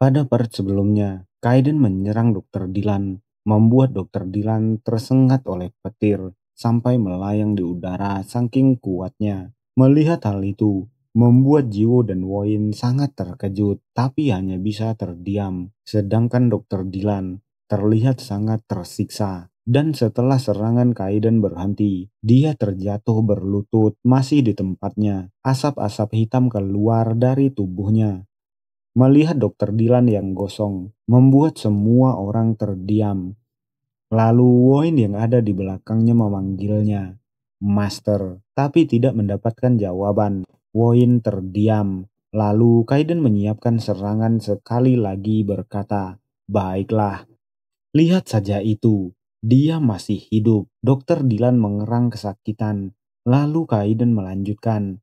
Pada part sebelumnya, Kaiden menyerang Dr. Dylan, membuat Dr. Dylan tersengat oleh petir sampai melayang di udara saking kuatnya. Melihat hal itu, membuat Jiwo dan Woin sangat terkejut, tapi hanya bisa terdiam. Sedangkan Dr. Dylan terlihat sangat tersiksa. Dan setelah serangan Kaiden berhenti, dia terjatuh berlutut masih di tempatnya. Asap-asap hitam keluar dari tubuhnya. Melihat Dokter Dylan yang gosong, membuat semua orang terdiam. Lalu Woin yang ada di belakangnya memanggilnya, Master, tapi tidak mendapatkan jawaban. Woin terdiam. Lalu Kaiden menyiapkan serangan sekali lagi berkata, "Baiklah, lihat saja itu. Dia masih hidup." Dokter Dylan mengerang kesakitan. Lalu Kaiden melanjutkan,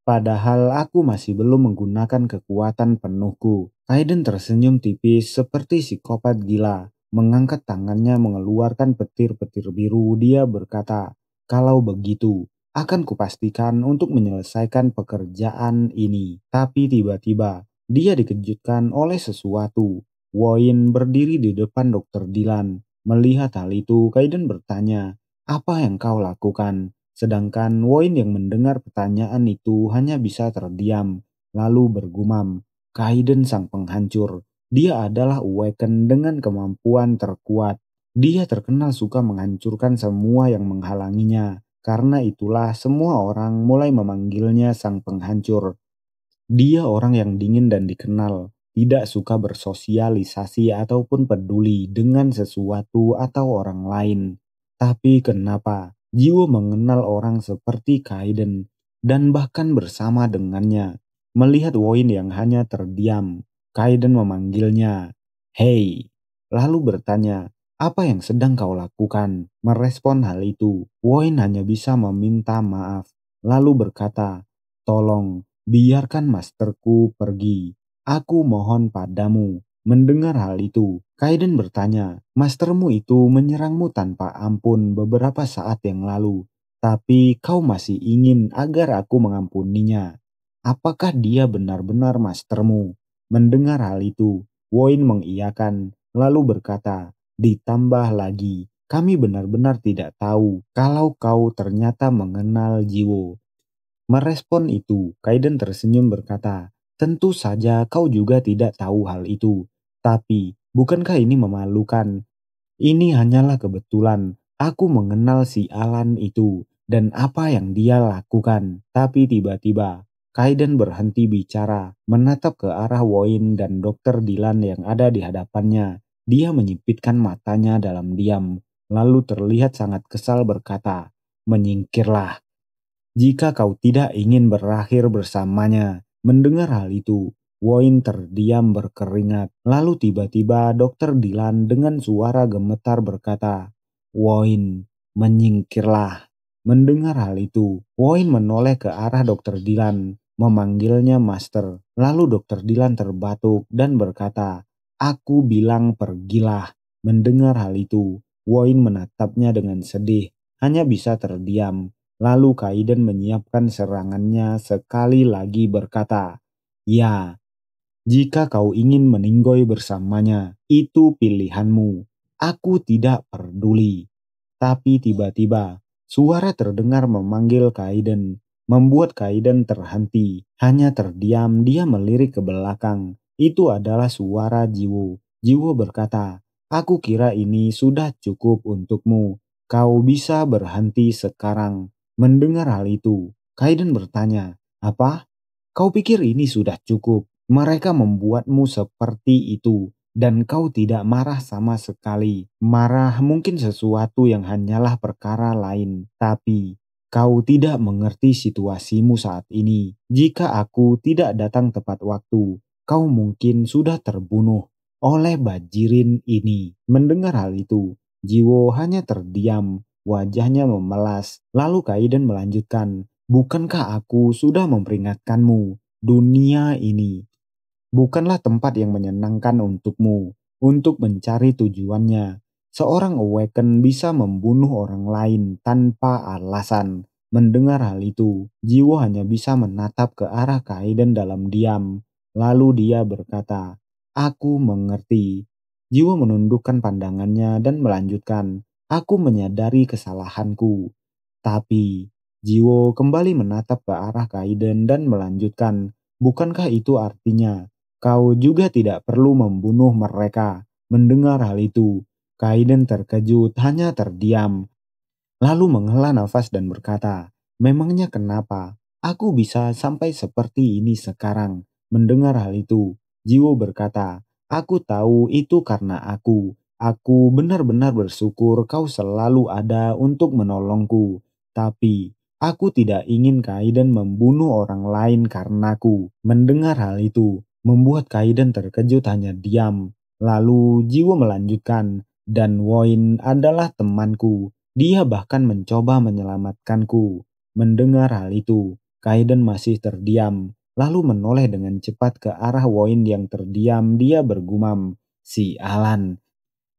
"Padahal aku masih belum menggunakan kekuatan penuhku." Kaiden tersenyum tipis seperti psikopat gila. Mengangkat tangannya mengeluarkan petir-petir biru. Dia berkata, "Kalau begitu, akan kupastikan untuk menyelesaikan pekerjaan ini." Tapi tiba-tiba, dia dikejutkan oleh sesuatu. Woin berdiri di depan Dokter Dylan. Melihat hal itu, Kaiden bertanya, "Apa yang kau lakukan?" Sedangkan Woin yang mendengar pertanyaan itu hanya bisa terdiam, lalu bergumam, "Kaiden sang penghancur. Dia adalah Awaken dengan kemampuan terkuat. Dia terkenal suka menghancurkan semua yang menghalanginya. Karena itulah semua orang mulai memanggilnya sang penghancur. Dia orang yang dingin dan dikenal, tidak suka bersosialisasi ataupun peduli dengan sesuatu atau orang lain. Tapi kenapa Jiwo mengenal orang seperti Kaiden dan bahkan bersama dengannya? Melihat Woin yang hanya terdiam, Kaiden memanggilnya, "Hei," lalu bertanya, "Apa yang sedang kau lakukan?" Merespon hal itu, Woin hanya bisa meminta maaf, lalu berkata, "Tolong, biarkan masterku pergi. Aku mohon padamu." Mendengar hal itu, Kaiden bertanya, "Mastermu itu menyerangmu tanpa ampun beberapa saat yang lalu. Tapi kau masih ingin agar aku mengampuninya. Apakah dia benar-benar mastermu?" Mendengar hal itu, Woin mengiyakan, lalu berkata, "Ditambah lagi, kami benar-benar tidak tahu kalau kau ternyata mengenal Jiwo." Merespon itu, Kaiden tersenyum berkata, "Tentu saja kau juga tidak tahu hal itu. Tapi, bukankah ini memalukan? Ini hanyalah kebetulan. Aku mengenal si Alan itu dan apa yang dia lakukan." Tapi tiba-tiba, Kaiden berhenti bicara, menatap ke arah Woin dan Dokter Dylan yang ada di hadapannya. Dia menyipitkan matanya dalam diam, lalu terlihat sangat kesal berkata, "Menyingkirlah jika kau tidak ingin berakhir bersamanya." Mendengar hal itu, Woin terdiam berkeringat. Lalu tiba-tiba Dokter Dylan dengan suara gemetar berkata, "Woin, menyingkirlah." Mendengar hal itu, Woin menoleh ke arah Dokter Dylan, memanggilnya Master. Lalu Dokter Dylan terbatuk dan berkata, "Aku bilang pergilah." Mendengar hal itu, Woin menatapnya dengan sedih, hanya bisa terdiam. Lalu Kaiden menyiapkan serangannya sekali lagi berkata, "Ya, jika kau ingin meninggoy bersamanya, itu pilihanmu. Aku tidak peduli." Tapi tiba-tiba, suara terdengar memanggil Kaiden, membuat Kaiden terhenti. Hanya terdiam, dia melirik ke belakang. Itu adalah suara Jiwo. Jiwo berkata, "Aku kira ini sudah cukup untukmu. Kau bisa berhenti sekarang." Mendengar hal itu, Kaiden bertanya, "Apa? Kau pikir ini sudah cukup? Mereka membuatmu seperti itu dan kau tidak marah sama sekali. Marah mungkin sesuatu yang hanyalah perkara lain, tapi kau tidak mengerti situasimu saat ini. Jika aku tidak datang tepat waktu, kau mungkin sudah terbunuh oleh bajirin ini." Mendengar hal itu, Jiwo hanya terdiam, wajahnya memelas. Lalu Kaiden melanjutkan, "Bukankah aku sudah memperingatkanmu? Dunia ini bukanlah tempat yang menyenangkan untukmu untuk mencari tujuannya. Seorang Awaken bisa membunuh orang lain tanpa alasan." Mendengar hal itu, Jiwo hanya bisa menatap ke arah Kaiden dalam diam. Lalu dia berkata, Aku mengerti. Jiwo menundukkan pandangannya dan melanjutkan. Aku menyadari kesalahanku. Tapi, Jiwo kembali menatap ke arah Kaiden dan melanjutkan. Bukankah itu artinya kau juga tidak perlu membunuh mereka? Mendengar hal itu, Kaiden terkejut hanya terdiam. Lalu menghela nafas dan berkata, memangnya kenapa? Aku bisa sampai seperti ini sekarang. Mendengar hal itu, Jiwo berkata, aku tahu itu karena aku. Aku benar-benar bersyukur kau selalu ada untuk menolongku. Tapi, aku tidak ingin Kaiden membunuh orang lain karenaku. Mendengar hal itu, membuat Kaiden terkejut hanya diam. Lalu Jiwo melanjutkan, dan Woin adalah temanku. Dia bahkan mencoba menyelamatkanku. Mendengar hal itu, Kaiden masih terdiam, lalu menoleh dengan cepat ke arah Woin yang terdiam. Dia bergumam, si Alan,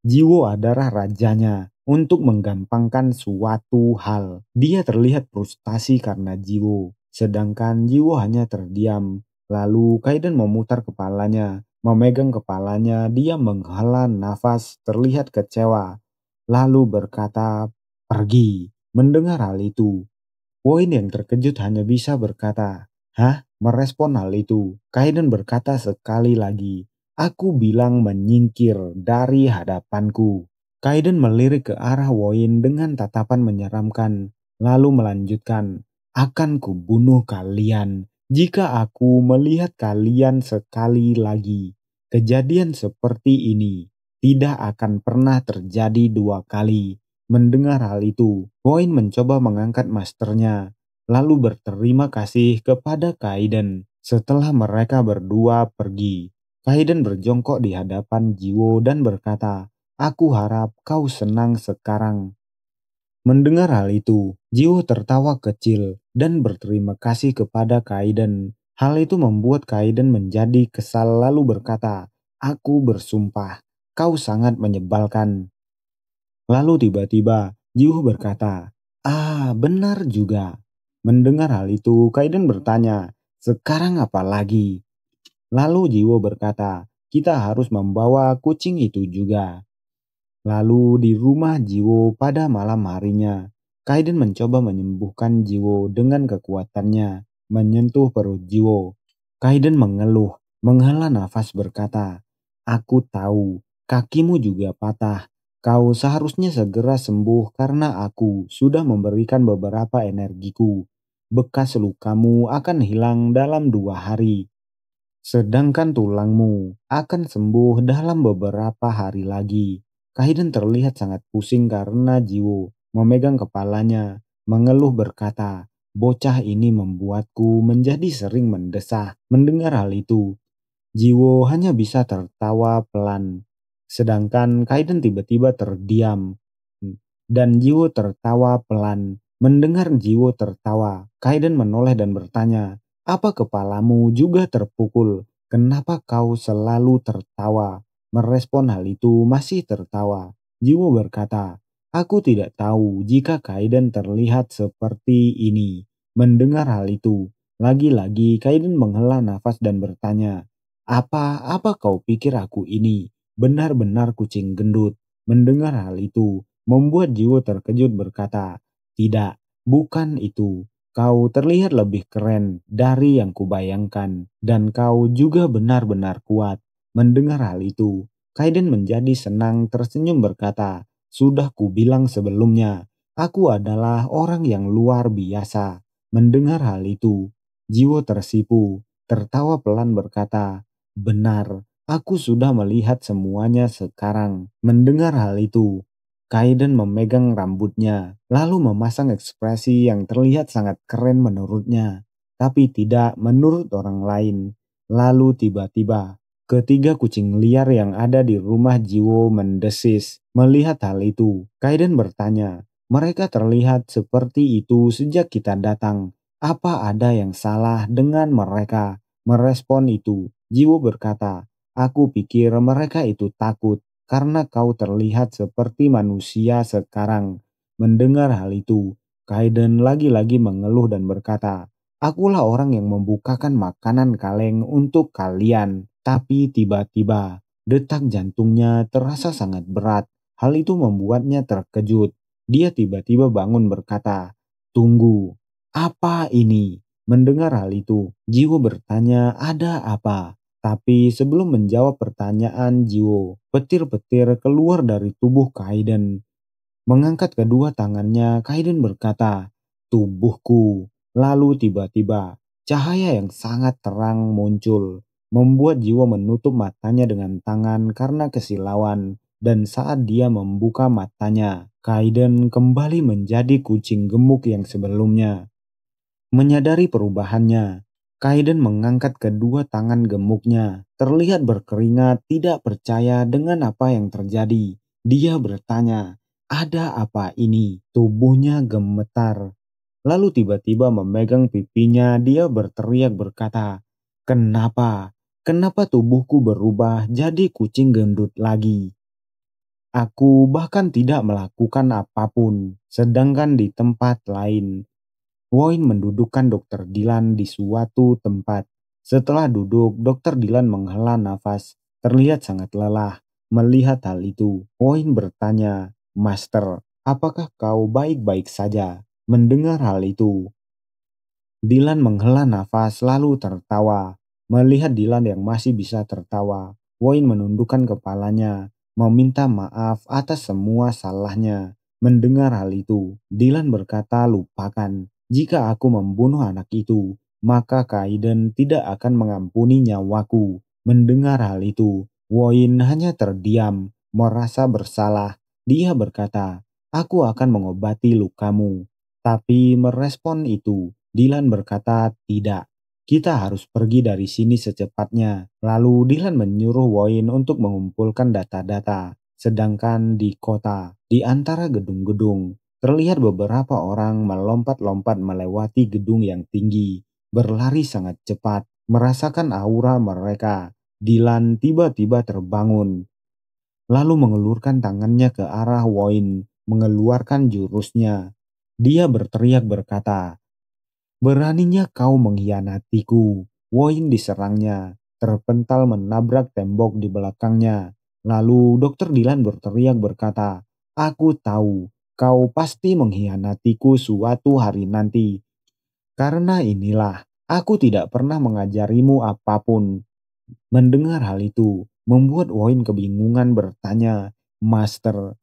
Jiwo adalah rajanya untuk menggampangkan suatu hal. Dia terlihat frustasi karena Jiwo, sedangkan Jiwo hanya terdiam. Lalu Kaiden memutar kepalanya, memegang kepalanya, dia menghela nafas terlihat kecewa. Lalu berkata, pergi. Mendengar hal itu, Woin yang terkejut hanya bisa berkata, hah? Merespon hal itu, Kaiden berkata sekali lagi, aku bilang menyingkir dari hadapanku. Kaiden melirik ke arah Woin dengan tatapan menyeramkan, lalu melanjutkan, akan kubunuh kalian jika aku melihat kalian sekali lagi. Kejadian seperti ini tidak akan pernah terjadi dua kali. Mendengar hal itu, Woin mencoba mengangkat masternya, lalu berterima kasih kepada Kaiden. Setelah mereka berdua pergi, Kaiden berjongkok di hadapan Jiwo dan berkata, aku harap kau senang sekarang. Mendengar hal itu, Jiwo tertawa kecil dan berterima kasih kepada Kaiden. Hal itu membuat Kaiden menjadi kesal lalu berkata, aku bersumpah, kau sangat menyebalkan. Lalu tiba-tiba Jiwo berkata, ah benar juga. Mendengar hal itu, Kaiden bertanya, sekarang apa lagi? Lalu Jiwo berkata, kita harus membawa kucing itu juga. Lalu di rumah Jiwo pada malam harinya, Kaiden mencoba menyembuhkan Jiwo dengan kekuatannya, menyentuh perut Jiwo. Kaiden mengeluh, menghela nafas berkata, aku tahu, kakimu juga patah. Kau seharusnya segera sembuh karena aku sudah memberikan beberapa energiku. Bekas lukamu akan hilang dalam 2 hari. Sedangkan tulangmu akan sembuh dalam beberapa hari lagi. Kaiden terlihat sangat pusing karena Jiwo memegang kepalanya, mengeluh berkata, bocah ini membuatku menjadi sering mendesah. Mendengar hal itu, Jiwo hanya bisa tertawa pelan. Sedangkan Kaiden tiba-tiba terdiam. Dan Jiwo tertawa pelan. Mendengar Jiwo tertawa, Kaiden menoleh dan bertanya, apa kepalamu juga terpukul? Kenapa kau selalu tertawa? Merespon hal itu masih tertawa. Jiwo berkata, aku tidak tahu jika Kaiden terlihat seperti ini. Mendengar hal itu, lagi-lagi Kaiden menghela nafas dan bertanya, apa kau pikir aku ini? Benar-benar kucing gendut. Mendengar hal itu, membuat Jiwo terkejut berkata, tidak, bukan itu. Kau terlihat lebih keren dari yang kubayangkan, dan kau juga benar-benar kuat. Mendengar hal itu, Kaiden menjadi senang tersenyum berkata, sudah kubilang sebelumnya, aku adalah orang yang luar biasa. Mendengar hal itu, Jiwo tersipu, tertawa pelan berkata, benar, aku sudah melihat semuanya sekarang. Mendengar hal itu, Kaiden memegang rambutnya, lalu memasang ekspresi yang terlihat sangat keren menurutnya, tapi tidak menurut orang lain. Lalu tiba-tiba, ketiga kucing liar yang ada di rumah Jiwo mendesis. Melihat hal itu, Kaiden bertanya, mereka terlihat seperti itu sejak kita datang. Apa ada yang salah dengan mereka? Merespon itu, Jiwo berkata, aku pikir mereka itu takut karena kau terlihat seperti manusia sekarang. Mendengar hal itu, Kaiden lagi-lagi mengeluh dan berkata, akulah orang yang membukakan makanan kaleng untuk kalian. Tapi tiba-tiba detak jantungnya terasa sangat berat. Hal itu membuatnya terkejut. Dia tiba-tiba bangun berkata, "Tunggu, apa ini?" Mendengar hal itu, Jiwo bertanya, "Ada apa?" Tapi sebelum menjawab pertanyaan Jiwo, petir-petir keluar dari tubuh Kaiden. Mengangkat kedua tangannya, Kaiden berkata, "Tubuhku." Lalu tiba-tiba, cahaya yang sangat terang muncul, membuat Jiwo menutup matanya dengan tangan karena kesilauan. Dan saat dia membuka matanya, Kaiden kembali menjadi kucing gemuk yang sebelumnya. Menyadari perubahannya, Kaiden mengangkat kedua tangan gemuknya, terlihat berkeringat, tidak percaya dengan apa yang terjadi. Dia bertanya, "Ada apa ini?" Tubuhnya gemetar. Lalu tiba-tiba memegang pipinya, dia berteriak berkata, "Kenapa? Kenapa tubuhku berubah jadi kucing gendut lagi? Aku bahkan tidak melakukan apapun." Sedangkan di tempat lain, Wayne mendudukkan Dr. Dylan di suatu tempat. Setelah duduk, Dr. Dylan menghela nafas, terlihat sangat lelah. Melihat hal itu, Wayne bertanya, "Master, apakah kau baik-baik saja?" Mendengar hal itu, Dylan menghela nafas lalu tertawa. Melihat Dylan yang masih bisa tertawa, Wayne menundukkan kepalanya, meminta maaf atas semua salahnya. Mendengar hal itu, Dylan berkata, "Lupakan. Jika aku membunuh anak itu, maka Kaiden tidak akan mengampuni nyawaku." Mendengar hal itu, Wayne hanya terdiam, merasa bersalah. Dia berkata, "Aku akan mengobati lukamu." Tapi merespon itu, Dylan berkata, "Tidak, kita harus pergi dari sini secepatnya." Lalu Dylan menyuruh Wayne untuk mengumpulkan data-data. Sedangkan di kota, di antara gedung-gedung, terlihat beberapa orang melompat-lompat melewati gedung yang tinggi, berlari sangat cepat, merasakan aura mereka. Dylan tiba-tiba terbangun, lalu mengelurkan tangannya ke arah Wayne, mengeluarkan jurusnya. Dia berteriak berkata, "Beraninya kau mengkhianatiku." Wayne diserangnya, terpental menabrak tembok di belakangnya. Lalu Dr. Dylan berteriak berkata, "Aku tahu kau pasti mengkhianatiku suatu hari nanti. Karena inilah, aku tidak pernah mengajarimu apapun." Mendengar hal itu, membuat Wayne kebingungan bertanya, "Master,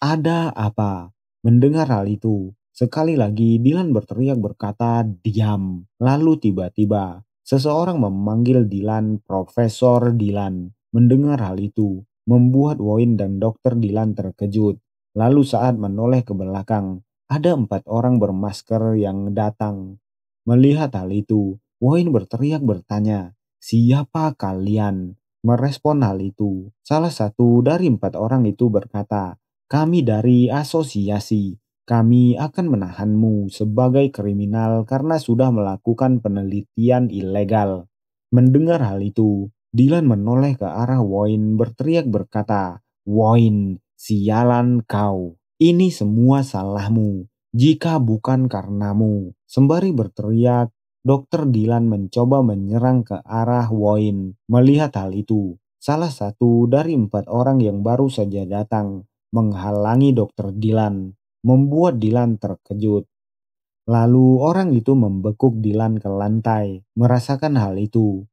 ada apa?" Mendengar hal itu, sekali lagi Dylan berteriak berkata, "Diam." Lalu tiba-tiba, seseorang memanggil Dylan Profesor Dylan. Mendengar hal itu, membuat Wayne dan Dr. Dylan terkejut. Lalu saat menoleh ke belakang, ada 4 orang bermasker yang datang. Melihat hal itu, Wayne berteriak bertanya, "Siapa kalian?" Merespon hal itu, salah satu dari 4 orang itu berkata, "Kami dari asosiasi. Kami akan menahanmu sebagai kriminal karena sudah melakukan penelitian ilegal." Mendengar hal itu, Dylan menoleh ke arah Wayne berteriak berkata, "Wayne, sialan kau. Ini semua salahmu. Jika bukan karenamu." Sembari berteriak, Dr. Dylan mencoba menyerang ke arah Wayne. Melihat hal itu, salah satu dari 4 orang yang baru saja datang menghalangi Dr. Dylan, membuat Dylan terkejut. Lalu orang itu membekuk Dylan ke lantai. Merasakan hal itu,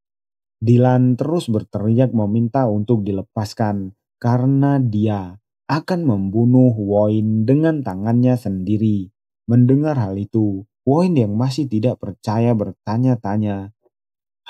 Dylan terus berteriak meminta untuk dilepaskan karena dia akan membunuh Wayne dengan tangannya sendiri. Mendengar hal itu, Wayne yang masih tidak percaya bertanya-tanya,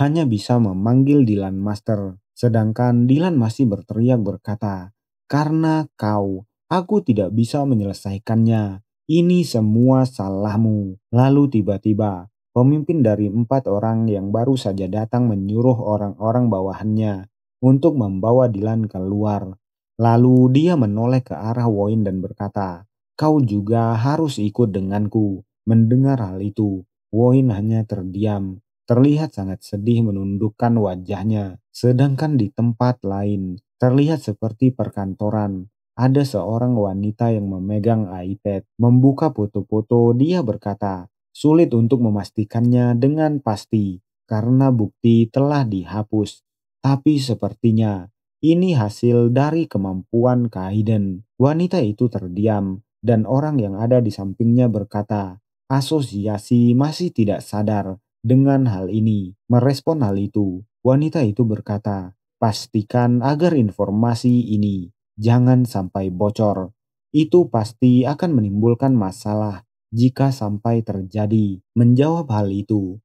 hanya bisa memanggil Dylan Master. Sedangkan Dylan masih berteriak berkata, "Karena kau, aku tidak bisa menyelesaikannya. Ini semua salahmu." Lalu tiba-tiba, pemimpin dari 4 orang yang baru saja datang menyuruh orang-orang bawahannya untuk membawa Dylan keluar. Lalu dia menoleh ke arah Wayne dan berkata, "Kau juga harus ikut denganku." Mendengar hal itu, Wayne hanya terdiam. Terlihat sangat sedih menundukkan wajahnya. Sedangkan di tempat lain, terlihat seperti perkantoran. Ada seorang wanita yang memegang iPad, membuka foto-foto. Dia berkata, "Sulit untuk memastikannya dengan pasti karena bukti telah dihapus." Tapi sepertinya ini hasil dari kemampuan Kaiden. Wanita itu terdiam dan orang yang ada di sampingnya berkata, asosiasi masih tidak sadar dengan hal ini. Merespon hal itu, wanita itu berkata, pastikan agar informasi ini jangan sampai bocor. Itu pasti akan menimbulkan masalah jika sampai terjadi. Menjawab hal itu,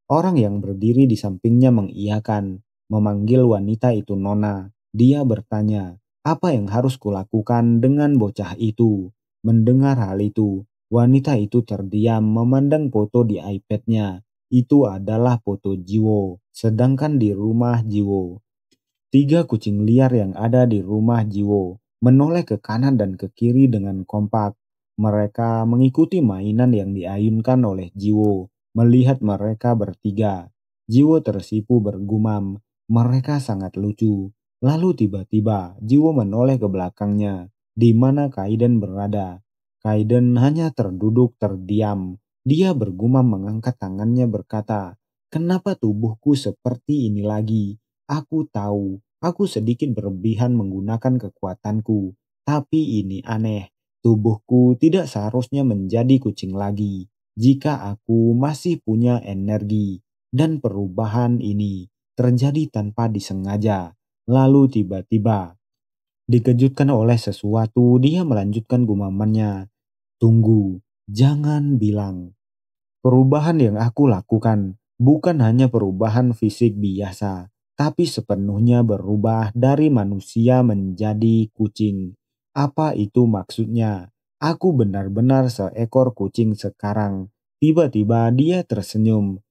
orang yang berdiri di sampingnya mengiyakan, memanggil wanita itu Nona. Dia bertanya, apa yang harus kulakukan dengan bocah itu? Mendengar hal itu, wanita itu terdiam memandang foto di iPad-nya. Itu adalah foto Jiwo, sedangkan di rumah Jiwo, tiga kucing liar yang ada di rumah Jiwo menoleh ke kanan dan ke kiri dengan kompak. Mereka mengikuti mainan yang diayunkan oleh Jiwo. Melihat mereka bertiga, Jiwo tersipu bergumam, mereka sangat lucu. Lalu tiba-tiba Jiwo menoleh ke belakangnya, di mana Kaiden berada. Kaiden hanya terduduk terdiam. Dia bergumam mengangkat tangannya berkata, kenapa tubuhku seperti ini lagi? Aku tahu, aku sedikit berlebihan menggunakan kekuatanku, tapi ini aneh. Tubuhku tidak seharusnya menjadi kucing lagi. Jika aku masih punya energi, dan perubahan ini terjadi tanpa disengaja. Lalu tiba-tiba, dikejutkan oleh sesuatu, dia melanjutkan gumamannya. Tunggu, jangan bilang. Perubahan yang aku lakukan bukan hanya perubahan fisik biasa, tapi sepenuhnya berubah dari manusia menjadi kucing. Apa itu maksudnya? Aku benar-benar seekor kucing sekarang. Tiba-tiba dia tersenyum.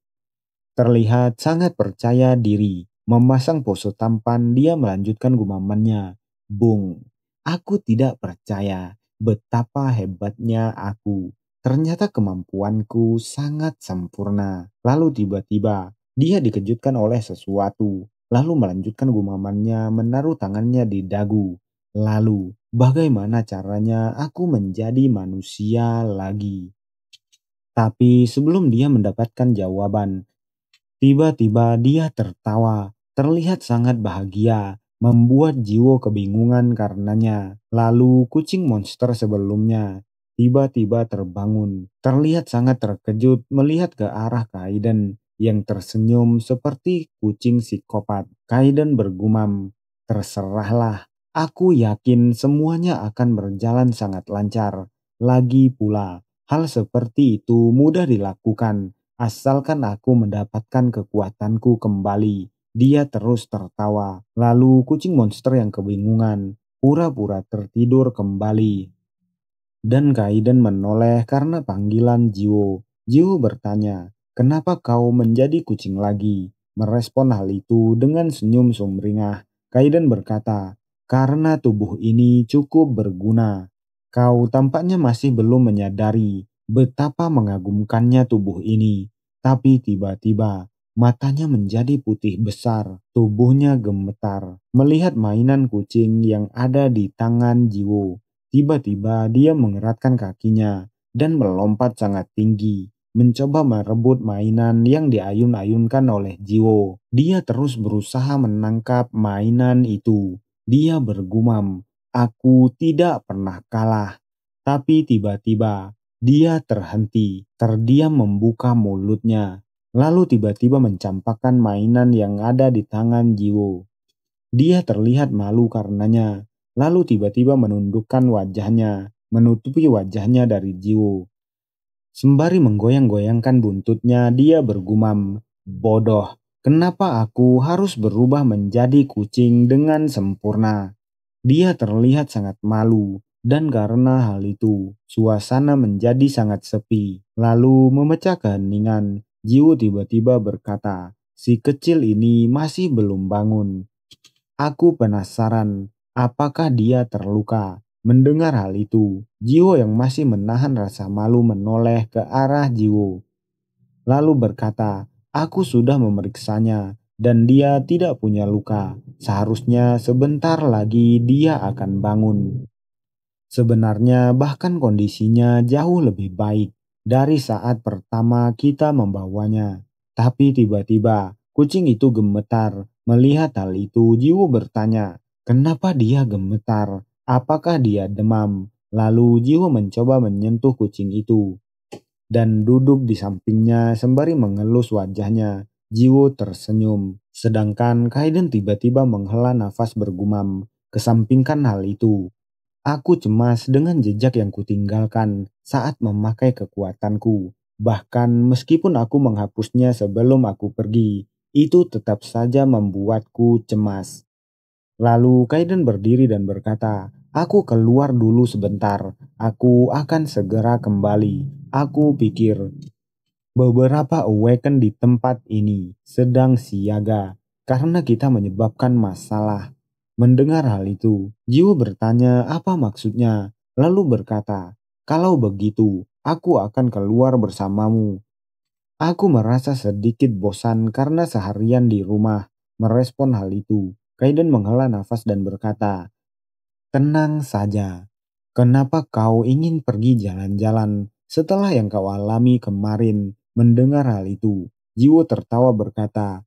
Terlihat sangat percaya diri. Memasang pose tampan, dia melanjutkan gumamannya. Bung, aku tidak percaya betapa hebatnya aku. Ternyata kemampuanku sangat sempurna. Lalu tiba-tiba dia dikejutkan oleh sesuatu. Lalu melanjutkan gumamannya menaruh tangannya di dagu. Lalu, bagaimana caranya aku menjadi manusia lagi? Tapi sebelum dia mendapatkan jawaban, tiba-tiba dia tertawa, terlihat sangat bahagia, membuat Jiwo kebingungan karenanya. Lalu kucing monster sebelumnya tiba-tiba terbangun, terlihat sangat terkejut melihat ke arah Kaiden yang tersenyum seperti kucing psikopat. Kaiden bergumam, terserahlah, aku yakin semuanya akan berjalan sangat lancar. Lagi pula, hal seperti itu mudah dilakukan. Asalkan aku mendapatkan kekuatanku kembali. Dia terus tertawa. Lalu kucing monster yang kebingungan pura-pura tertidur kembali. Dan Kaiden menoleh karena panggilan Jiwo. Jiwo bertanya, kenapa kau menjadi kucing lagi? Merespon hal itu dengan senyum sumringah. Kaiden berkata, karena tubuh ini cukup berguna. Kau tampaknya masih belum menyadari betapa mengagumkannya tubuh ini. Tapi tiba-tiba matanya menjadi putih besar, tubuhnya gemetar melihat mainan kucing yang ada di tangan Jiwo. Tiba-tiba dia mengeratkan kakinya dan melompat sangat tinggi, mencoba merebut mainan yang diayun-ayunkan oleh Jiwo. Dia terus berusaha menangkap mainan itu. Dia bergumam, aku tidak pernah kalah. Tapi tiba-tiba dia terhenti, terdiam membuka mulutnya. Lalu tiba-tiba mencampakkan mainan yang ada di tangan Jiwo. Dia terlihat malu karenanya, lalu tiba-tiba menundukkan wajahnya, menutupi wajahnya dari Jiwo. Sembari menggoyang-goyangkan buntutnya, dia bergumam, bodoh, kenapa aku harus berubah menjadi kucing dengan sempurna? Dia terlihat sangat malu, dan karena hal itu, suasana menjadi sangat sepi. Lalu memecah keheningan, Jiwo tiba-tiba berkata, si kecil ini masih belum bangun. Aku penasaran, apakah dia terluka? Mendengar hal itu, Jiwo yang masih menahan rasa malu menoleh ke arah Jiwo. Lalu berkata, aku sudah memeriksanya dan dia tidak punya luka. Seharusnya sebentar lagi dia akan bangun. Sebenarnya bahkan kondisinya jauh lebih baik dari saat pertama kita membawanya. Tapi tiba-tiba kucing itu gemetar Melihat hal itu, Jiwo bertanya, kenapa dia gemetar? Apakah dia demam? Lalu Jiwo mencoba menyentuh kucing itu dan duduk di sampingnya sembari mengelus wajahnya. Jiwo tersenyum, sedangkan Kaiden tiba-tiba menghela nafas bergumam, kesampingkan hal itu. Aku cemas dengan jejak yang kutinggalkan saat memakai kekuatanku. Bahkan meskipun aku menghapusnya sebelum aku pergi, itu tetap saja membuatku cemas. Lalu Kaiden berdiri dan berkata, aku keluar dulu sebentar. Aku akan segera kembali. Aku pikir beberapa awaken di tempat ini sedang siaga karena kita menyebabkan masalah. Mendengar hal itu, Jiwo bertanya apa maksudnya, lalu berkata, kalau begitu, aku akan keluar bersamamu. Aku merasa sedikit bosan karena seharian di rumah. Merespon hal itu, Kaiden menghela nafas dan berkata, tenang saja. Kenapa kau ingin pergi jalan-jalan setelah yang kau alami kemarin? Mendengar hal itu, Jiwo tertawa berkata,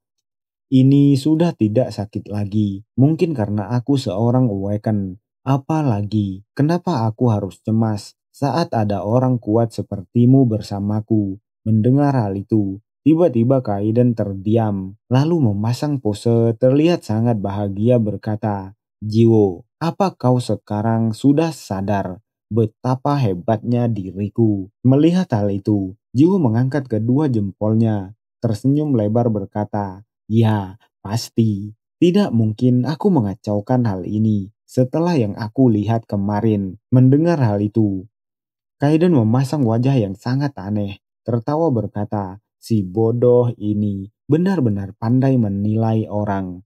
ini sudah tidak sakit lagi. Mungkin karena aku seorang awaken. Apalagi, kenapa aku harus cemas saat ada orang kuat sepertimu bersamaku? Mendengar hal itu, tiba-tiba Kaiden terdiam, lalu memasang pose terlihat sangat bahagia berkata, Jiwo, apa kau sekarang sudah sadar betapa hebatnya diriku? Melihat hal itu, Jiwo mengangkat kedua jempolnya, tersenyum lebar berkata, ya, pasti. Tidak mungkin aku mengacaukan hal ini setelah yang aku lihat kemarin. Mendengar hal itu, Kaiden memasang wajah yang sangat aneh, tertawa berkata, si bodoh ini benar-benar pandai menilai orang.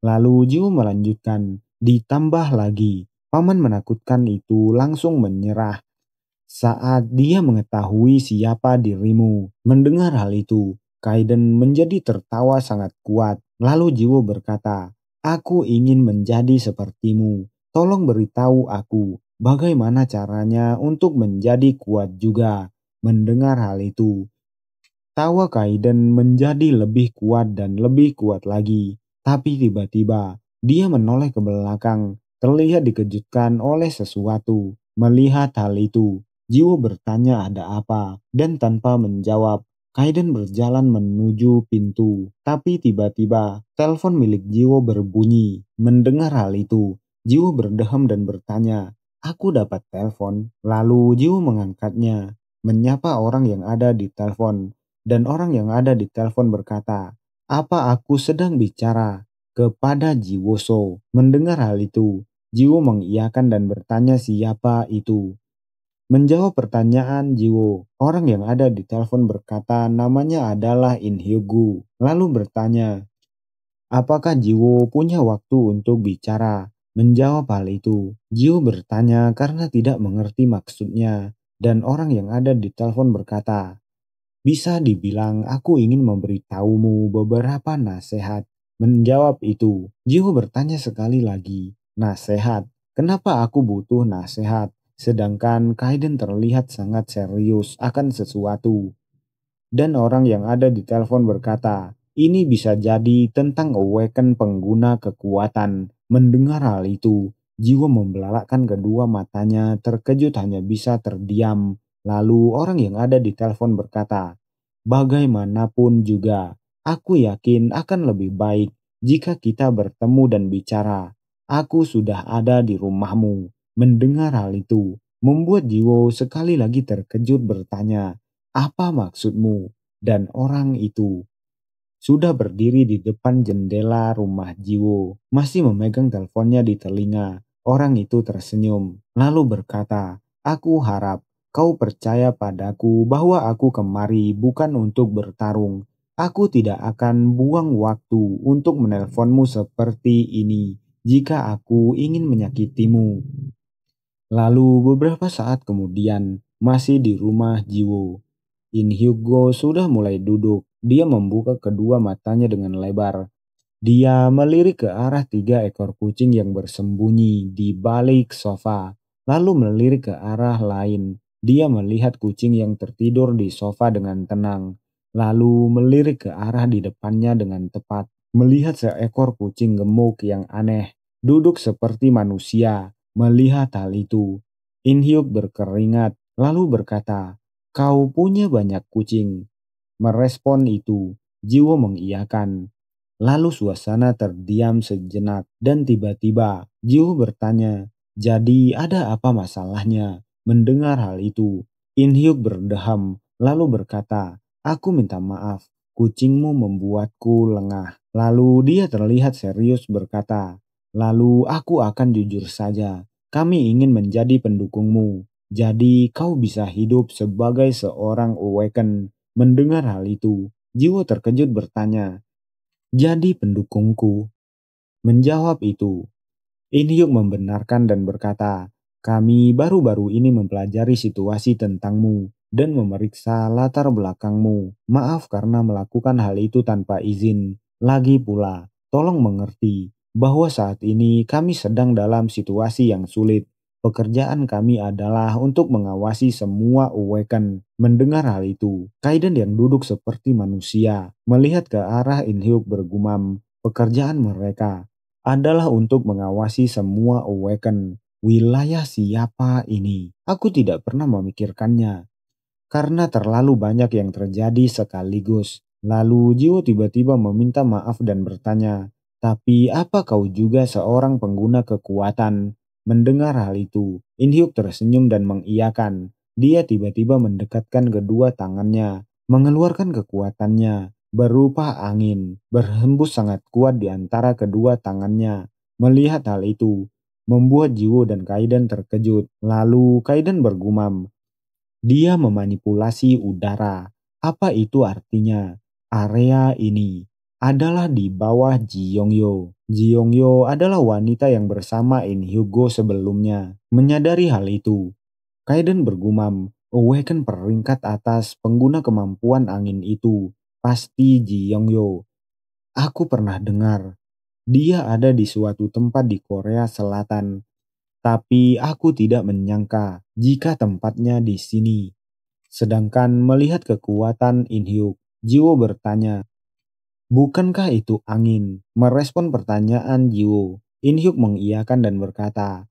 Lalu Jiwo melanjutkan, ditambah lagi, paman menakutkan itu langsung menyerah saat dia mengetahui siapa dirimu. Mendengar hal itu, Kaiden menjadi tertawa sangat kuat. Lalu Jiwo berkata, aku ingin menjadi sepertimu. Tolong beritahu aku bagaimana caranya untuk menjadi kuat juga. Mendengar hal itu, tawa Kaiden menjadi lebih kuat dan lebih kuat lagi. Tapi tiba-tiba, dia menoleh ke belakang, terlihat dikejutkan oleh sesuatu. Melihat hal itu, Jiwo bertanya ada apa, dan tanpa menjawab, Kaiden berjalan menuju pintu. Tapi tiba-tiba, telepon milik Jiwo berbunyi. Mendengar hal itu, Jiwo berdeham dan bertanya, aku dapat telepon. Lalu Jiwo mengangkatnya, menyapa orang yang ada di telepon. Dan orang yang ada di telepon berkata, apa aku sedang bicara kepada Jiwoso? Mendengar hal itu, Jiwo mengiyakan dan bertanya siapa itu. Menjawab pertanyaan Jiwo, orang yang ada di telepon berkata namanya adalah In Hyugu. Lalu bertanya, apakah Jiwo punya waktu untuk bicara? Menjawab hal itu, Jiwo bertanya karena tidak mengerti maksudnya. Dan orang yang ada di telepon berkata, bisa dibilang aku ingin memberitahumu beberapa nasihat. Menjawab itu, Jiho bertanya sekali lagi, nasihat? Kenapa aku butuh nasihat? Sedangkan Kaiden terlihat sangat serius akan sesuatu. Dan orang yang ada di telepon berkata, ini bisa jadi tentang awaken pengguna kekuatan. Mendengar hal itu, Jiwo membelalakkan kedua matanya terkejut hanya bisa terdiam. Lalu orang yang ada di telepon berkata, bagaimanapun juga, aku yakin akan lebih baik jika kita bertemu dan bicara. Aku sudah ada di rumahmu. Mendengar hal itu, membuat Jiwo sekali lagi terkejut bertanya, apa maksudmu? Dan orang itu sudah berdiri di depan jendela rumah Jiwo, masih memegang teleponnya di telinga. Orang itu tersenyum, lalu berkata, aku harap kau percaya padaku bahwa aku kemari bukan untuk bertarung. Aku tidak akan buang waktu untuk menelponmu seperti ini jika aku ingin menyakitimu. Lalu beberapa saat kemudian, masih di rumah Jiwo, In Hyugo sudah mulai duduk. Dia membuka kedua matanya dengan lebar. Dia melirik ke arah tiga ekor kucing yang bersembunyi di balik sofa. Lalu melirik ke arah lain. Dia melihat kucing yang tertidur di sofa dengan tenang. Lalu melirik ke arah di depannya dengan tepat. melihat seekor kucing gemuk yang aneh, duduk seperti manusia. Melihat hal itu, In Hyuk berkeringat, lalu berkata, "Kau punya banyak kucing." Merespon itu, Jiwo mengiyakan. Lalu suasana terdiam sejenak dan tiba-tiba Jiwo bertanya, "Jadi ada apa masalahnya?" Mendengar hal itu, In Hyuk berdeham lalu berkata, "Aku minta maaf, kucingmu membuatku lengah." Lalu dia terlihat serius berkata, "Lalu aku akan jujur saja, kami ingin menjadi pendukungmu. Jadi kau bisa hidup sebagai seorang Awaken." Mendengar hal itu, Jiwo terkejut bertanya, "Jadi pendukungku?" Menjawab itu, In Hyuk membenarkan dan berkata, "Kami baru-baru ini mempelajari situasi tentangmu dan memeriksa latar belakangmu. Maaf karena melakukan hal itu tanpa izin. Lagi pula, tolong mengerti bahwa saat ini kami sedang dalam situasi yang sulit. Pekerjaan kami adalah untuk mengawasi semua Awaken." Mendengar hal itu, Kaiden yang duduk seperti manusia melihat ke arah In Hyuk bergumam, "Pekerjaan mereka adalah untuk mengawasi semua Awaken. Wilayah siapa ini? Aku tidak pernah memikirkannya karena terlalu banyak yang terjadi sekaligus." Lalu Jiwo tiba-tiba meminta maaf dan bertanya, "Tapi apa kau juga seorang pengguna kekuatan?" Mendengar hal itu, In Hyuk tersenyum dan mengiyakan. Dia tiba-tiba mendekatkan kedua tangannya, mengeluarkan kekuatannya, berupa angin, berhembus sangat kuat di antara kedua tangannya. Melihat hal itu, membuat Jiwo dan Kaiden terkejut. Lalu Kaiden bergumam, "Dia memanipulasi udara. Apa itu artinya? Area ini adalah di bawah Ji Yongyo. Ji Yongyo adalah wanita yang bersama In Hyugo sebelumnya." Menyadari hal itu, Kaiden bergumam, "Awaken peringkat atas pengguna kemampuan angin itu. Pasti Ji Yongyo. Aku pernah dengar. Dia ada di suatu tempat di Korea Selatan. Tapi aku tidak menyangka jika tempatnya di sini." Sedangkan melihat kekuatan In Hyuk, Jiwo bertanya, "Bukankah itu angin?" Merespon pertanyaan Jiwo, In Hyuk mengiyakan dan berkata,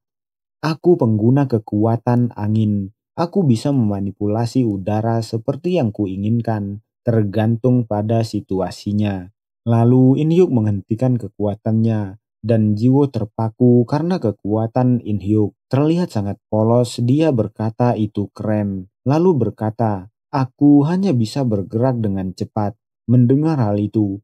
"Aku pengguna kekuatan angin. Aku bisa memanipulasi udara seperti yang kuinginkan, tergantung pada situasinya." Lalu In Hyuk menghentikan kekuatannya, dan Jiwo terpaku karena kekuatan In Hyuk. Terlihat sangat polos, dia berkata itu keren. Lalu berkata, "Aku hanya bisa bergerak dengan cepat." Mendengar hal itu,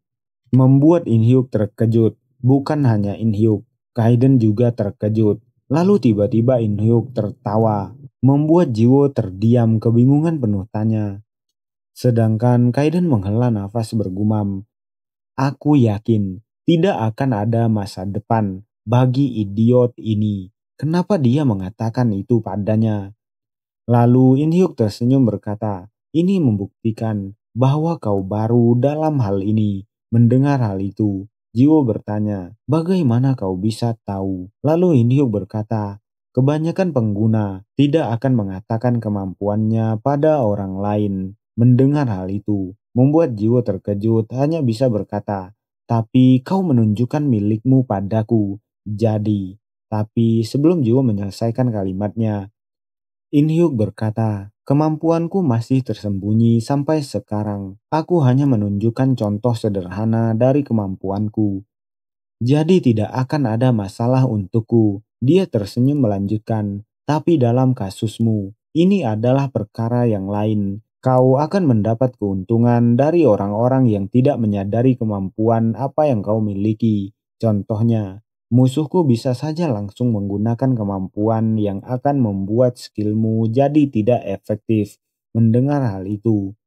membuat In Hyuk terkejut. Bukan hanya In Hyuk, Kaiden juga terkejut. Lalu tiba-tiba In Hyuk tertawa, membuat Jiwo terdiam kebingungan penuh tanya. Sedangkan Kaiden menghela nafas bergumam, "Aku yakin tidak akan ada masa depan bagi idiot ini. Kenapa dia mengatakan itu padanya?" Lalu In Hyuk tersenyum berkata, "Ini membuktikan bahwa kau baru dalam hal ini." Mendengar hal itu, Jiwo bertanya, "Bagaimana kau bisa tahu?" Lalu In Hyuk berkata, "Kebanyakan pengguna tidak akan mengatakan kemampuannya pada orang lain." Mendengar hal itu, membuat Jiwo terkejut, hanya bisa berkata, "Tapi kau menunjukkan milikmu padaku." Jadi, tapi sebelum Jiwo menyelesaikan kalimatnya, In Hyuk berkata, "Kemampuanku masih tersembunyi sampai sekarang. Aku hanya menunjukkan contoh sederhana dari kemampuanku. Jadi tidak akan ada masalah untukku." Dia tersenyum melanjutkan, "Tapi dalam kasusmu, ini adalah perkara yang lain. Kau akan mendapat keuntungan dari orang-orang yang tidak menyadari kemampuan apa yang kau miliki. Contohnya, musuhku bisa saja langsung menggunakan kemampuan yang akan membuat skillmu jadi tidak efektif." Mendengar hal itu,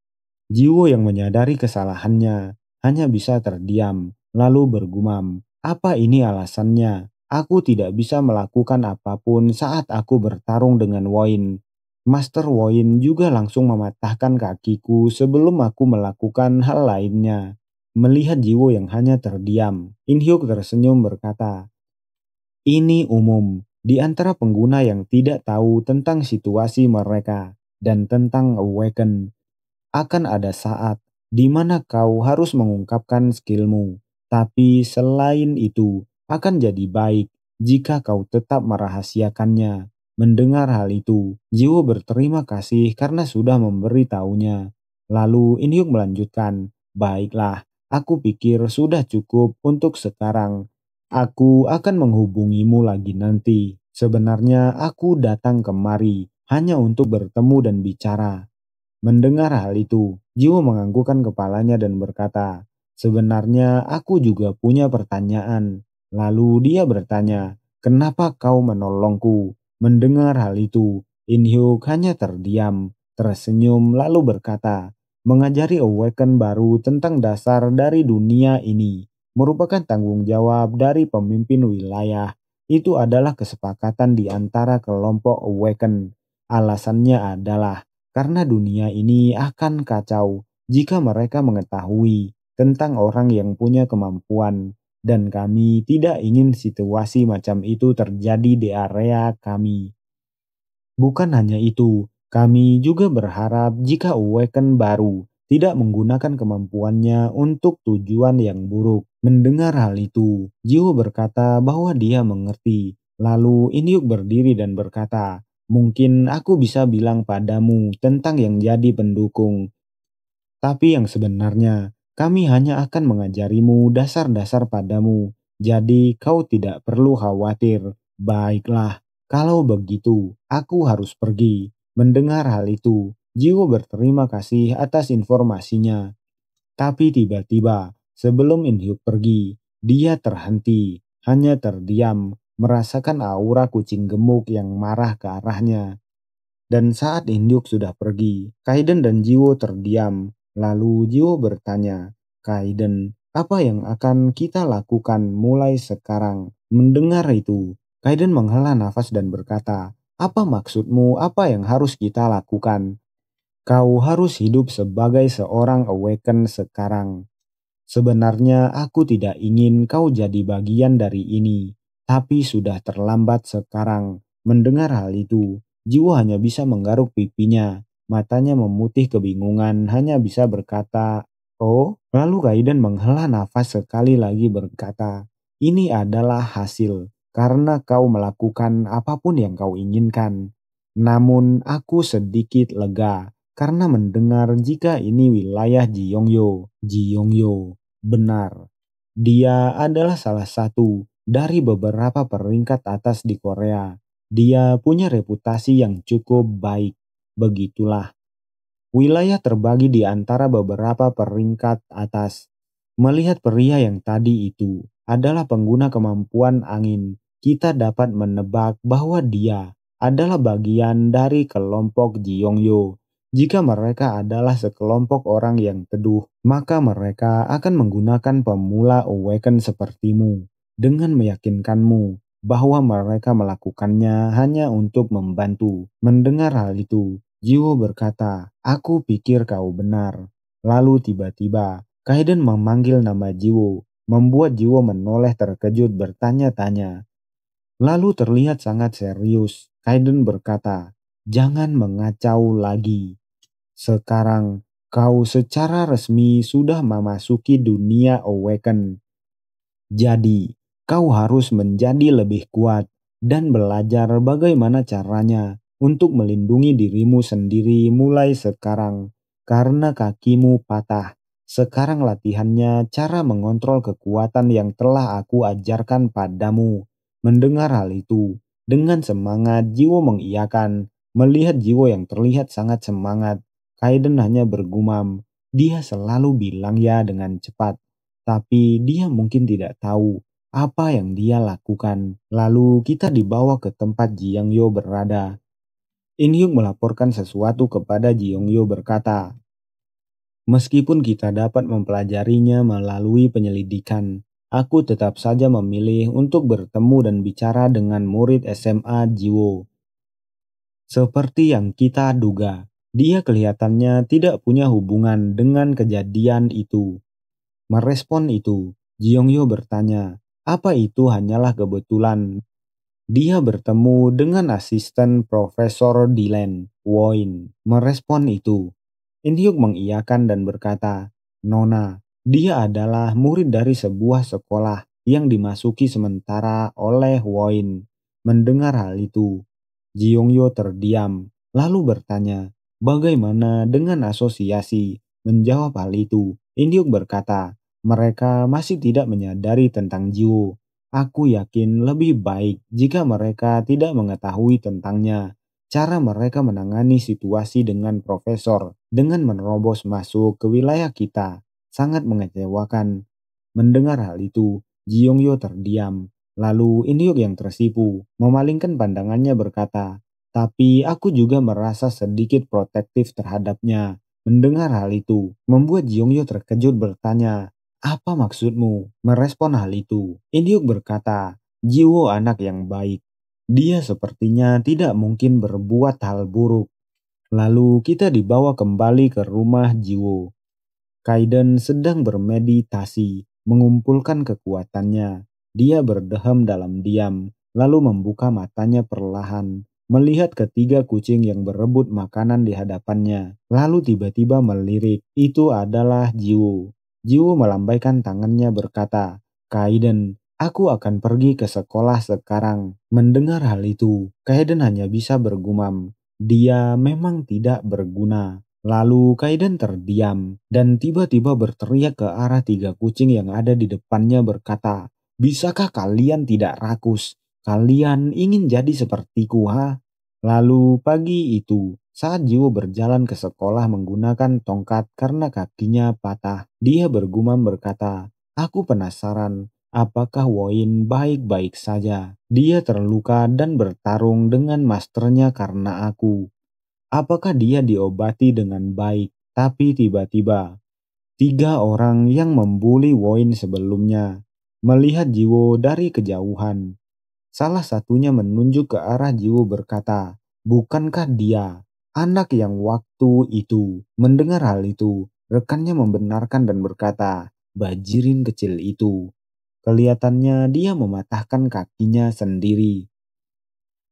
Jiwo yang menyadari kesalahannya hanya bisa terdiam, lalu bergumam, "Apa ini alasannya? Aku tidak bisa melakukan apapun saat aku bertarung dengan Woin. Master Woin juga langsung mematahkan kakiku sebelum aku melakukan hal lainnya." Melihat Jiwo yang hanya terdiam, In Hyuk tersenyum berkata, "Ini umum di antara pengguna yang tidak tahu tentang situasi mereka dan tentang Awaken. Akan ada saat di mana kau harus mengungkapkan skillmu." Tapi selain itu, akan jadi baik jika kau tetap merahasiakannya. Mendengar hal itu, Jiwo berterima kasih karena sudah memberitahunya. Lalu Inhyuk melanjutkan, baiklah, aku pikir sudah cukup untuk sekarang. Aku akan menghubungimu lagi nanti. Sebenarnya aku datang kemari hanya untuk bertemu dan bicara. Mendengar hal itu, Jiwo menganggukkan kepalanya dan berkata, sebenarnya aku juga punya pertanyaan. Lalu dia bertanya, kenapa kau menolongku? Mendengar hal itu, In Hyuk hanya terdiam, tersenyum lalu berkata, mengajari Awaken baru tentang dasar dari dunia ini merupakan tanggung jawab dari pemimpin wilayah. Itu adalah kesepakatan di antara kelompok Awaken. Alasannya adalah karena dunia ini akan kacau jika mereka mengetahui tentang orang yang punya kemampuan, dan kami tidak ingin situasi macam itu terjadi di area kami. Bukan hanya itu, kami juga berharap jika Awaken baru tidak menggunakan kemampuannya untuk tujuan yang buruk. Mendengar hal itu, Jiwo berkata bahwa dia mengerti. Lalu Inyuk berdiri dan berkata, mungkin aku bisa bilang padamu tentang yang jadi pendukung. Tapi yang sebenarnya, kami hanya akan mengajarimu dasar-dasar padamu. Jadi kau tidak perlu khawatir. Baiklah, kalau begitu, aku harus pergi. Mendengar hal itu, Jiwo berterima kasih atas informasinya. Tapi tiba-tiba, sebelum Inhyuk pergi, dia terhenti, hanya terdiam, merasakan aura kucing gemuk yang marah ke arahnya. Dan saat Indyuk sudah pergi, Kaiden dan Jiwo terdiam. Lalu Jiwo bertanya, Kaiden, apa yang akan kita lakukan mulai sekarang? Mendengar itu, Kaiden menghela nafas dan berkata, apa maksudmu? Apa yang harus kita lakukan? Kau harus hidup sebagai seorang Awaken sekarang. Sebenarnya aku tidak ingin kau jadi bagian dari ini, tapi sudah terlambat sekarang. Mendengar hal itu, Jiwo hanya bisa menggaruk pipinya, matanya memutih kebingungan, hanya bisa berkata, "Oh." Lalu Kaiden menghela nafas sekali lagi berkata, "Ini adalah hasil karena kau melakukan apapun yang kau inginkan. Namun aku sedikit lega karena mendengar jika ini wilayah Jiyongyo. Jiyongyo. Benar, dia adalah salah satu dari beberapa peringkat atas di Korea. Dia punya reputasi yang cukup baik. Begitulah, wilayah terbagi di antara beberapa peringkat atas. Melihat pria yang tadi itu adalah pengguna kemampuan angin, kita dapat menebak bahwa dia adalah bagian dari kelompok Jiyongyo. Jika mereka adalah sekelompok orang yang teduh, maka mereka akan menggunakan pemula Awaken sepertimu dengan meyakinkanmu bahwa mereka melakukannya hanya untuk membantu. Mendengar hal itu, Jiwo berkata, aku pikir kau benar. Lalu tiba-tiba, Kaiden memanggil nama Jiwo, membuat Jiwo menoleh terkejut bertanya-tanya. Lalu terlihat sangat serius. Kaiden berkata, jangan mengacau lagi. Sekarang kau secara resmi sudah memasuki dunia Awaken. Jadi, kau harus menjadi lebih kuat dan belajar bagaimana caranya untuk melindungi dirimu sendiri mulai sekarang. Karena kakimu patah, sekarang latihannya cara mengontrol kekuatan yang telah aku ajarkan padamu. Mendengar hal itu, dengan semangat Jiwo mengiyakan. Melihat Jiwo yang terlihat sangat semangat, Kaiden hanya bergumam. Dia selalu bilang ya dengan cepat. Tapi dia mungkin tidak tahu apa yang dia lakukan. Lalu kita dibawa ke tempat Jiangyo berada. Inhyuk melaporkan sesuatu kepada Jiangyo berkata, meskipun kita dapat mempelajarinya melalui penyelidikan, aku tetap saja memilih untuk bertemu dan bicara dengan murid SMA Jiwo. Seperti yang kita duga, dia kelihatannya tidak punya hubungan dengan kejadian itu. Merespon itu, Jiongyo bertanya, apa itu hanyalah kebetulan? Dia bertemu dengan asisten Profesor Dylan Woin. Merespon itu, Inhyuk mengiyakan dan berkata, Nona, Dia adalah murid dari sebuah sekolah yang dimasuki sementara oleh Woin. Mendengar hal itu, Jiongyo terdiam, lalu bertanya, bagaimana dengan asosiasi? Menjawab hal itu, Indyuk berkata, mereka masih tidak menyadari tentang Jiwo. Aku yakin lebih baik jika mereka tidak mengetahui tentangnya. Cara mereka menangani situasi dengan profesor dengan menerobos masuk ke wilayah kita sangat mengecewakan. Mendengar hal itu, Jiongyo terdiam. Lalu Inhyuk yang tersipu, memalingkan pandangannya berkata, tapi aku juga merasa sedikit protektif terhadapnya. Mendengar hal itu, membuat Jiongyo terkejut bertanya, apa maksudmu? Merespon hal itu, Inhyuk berkata, Jiwo anak yang baik. Dia sepertinya tidak mungkin berbuat hal buruk. Lalu kita dibawa kembali ke rumah Jiwo. Kaiden sedang bermeditasi, mengumpulkan kekuatannya. Dia berdeham dalam diam, lalu membuka matanya perlahan, melihat ketiga kucing yang berebut makanan di hadapannya. Lalu tiba-tiba melirik, itu adalah Jiwo. Jiwo melambaikan tangannya berkata, Kaiden, aku akan pergi ke sekolah sekarang. Mendengar hal itu, Kaiden hanya bisa bergumam. Dia memang tidak berguna. Lalu Kaiden terdiam dan tiba-tiba berteriak ke arah tiga kucing yang ada di depannya berkata, bisakah kalian tidak rakus? Kalian ingin jadi sepertiku, ha? Lalu pagi itu, saat Jiwo berjalan ke sekolah menggunakan tongkat karena kakinya patah, dia bergumam berkata, aku penasaran, apakah Woin baik-baik saja? Dia terluka dan bertarung dengan masternya karena aku. Apakah dia diobati dengan baik? Tapi tiba-tiba, tiga orang yang membuli Woin sebelumnya melihat Jiwo dari kejauhan. Salah satunya menunjuk ke arah Jiwo berkata, bukankah dia anak yang waktu itu? Mendengar hal itu, rekannya membenarkan dan berkata, bajirin kecil itu. Kelihatannya dia mematahkan kakinya sendiri.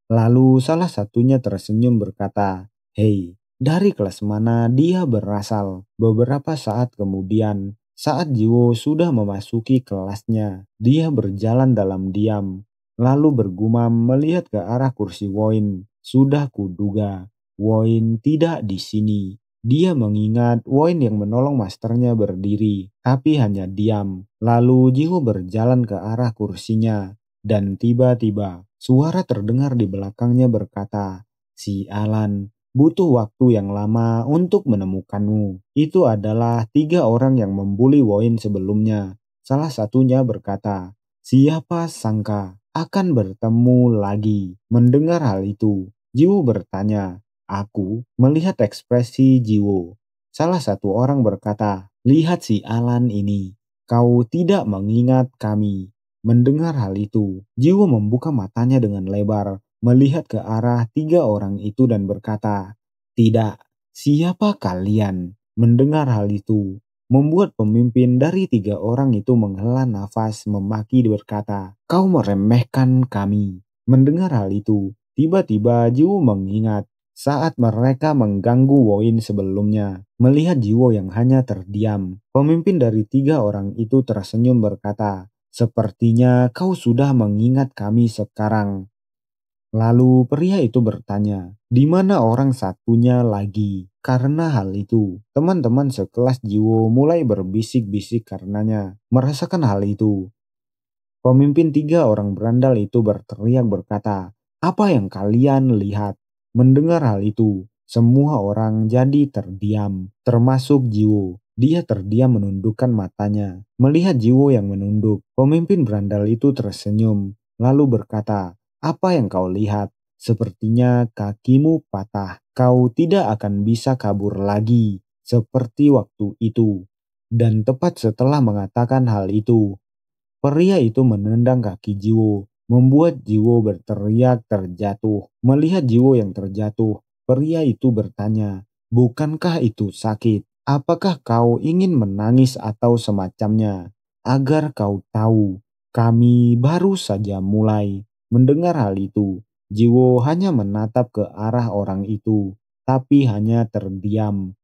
Lalu salah satunya tersenyum berkata, hei, dari kelas mana dia berasal? Beberapa saat kemudian, saat Jiwo sudah memasuki kelasnya, dia berjalan dalam diam, lalu bergumam melihat ke arah kursi Woin. Sudah kuduga, Woin tidak di sini. Dia mengingat Woin yang menolong masternya berdiri, tapi hanya diam. Lalu Jiwo berjalan ke arah kursinya, dan tiba-tiba suara terdengar di belakangnya berkata, si Alan, butuh waktu yang lama untuk menemukanmu. Itu adalah tiga orang yang membuli Woin sebelumnya. Salah satunya berkata, siapa sangka akan bertemu lagi. Mendengar hal itu, Jiwo bertanya, aku melihat ekspresi Jiwo. Salah satu orang berkata, lihat si Alan ini, kau tidak mengingat kami. Mendengar hal itu, Jiwo membuka matanya dengan lebar, melihat ke arah tiga orang itu dan berkata, tidak, siapa kalian? Mendengar hal itu, membuat pemimpin dari tiga orang itu menghela nafas memaki berkata, kau meremehkan kami. Mendengar hal itu, tiba-tiba Jiwo mengingat saat mereka mengganggu Woin sebelumnya. Melihat Jiwo yang hanya terdiam, pemimpin dari tiga orang itu tersenyum berkata, sepertinya kau sudah mengingat kami sekarang. Lalu pria itu bertanya, di mana orang satunya lagi? Karena hal itu, teman-teman sekelas Jiwo mulai berbisik-bisik karenanya. Merasakan hal itu, pemimpin tiga orang berandal itu berteriak berkata, apa yang kalian lihat? Mendengar hal itu, semua orang jadi terdiam, termasuk Jiwo. Dia terdiam menundukkan matanya. Melihat Jiwo yang menunduk, pemimpin berandal itu tersenyum, lalu berkata, apa yang kau lihat? Sepertinya kakimu patah. Kau tidak akan bisa kabur lagi, seperti waktu itu. Dan tepat setelah mengatakan hal itu, pria itu menendang kaki Jiwo, membuat Jiwo berteriak terjatuh. Melihat Jiwo yang terjatuh, pria itu bertanya, bukankah itu sakit? Apakah kau ingin menangis atau semacamnya? Agar kau tahu, kami baru saja mulai. Mendengar hal itu, Jiwo hanya menatap ke arah orang itu, tapi hanya terdiam.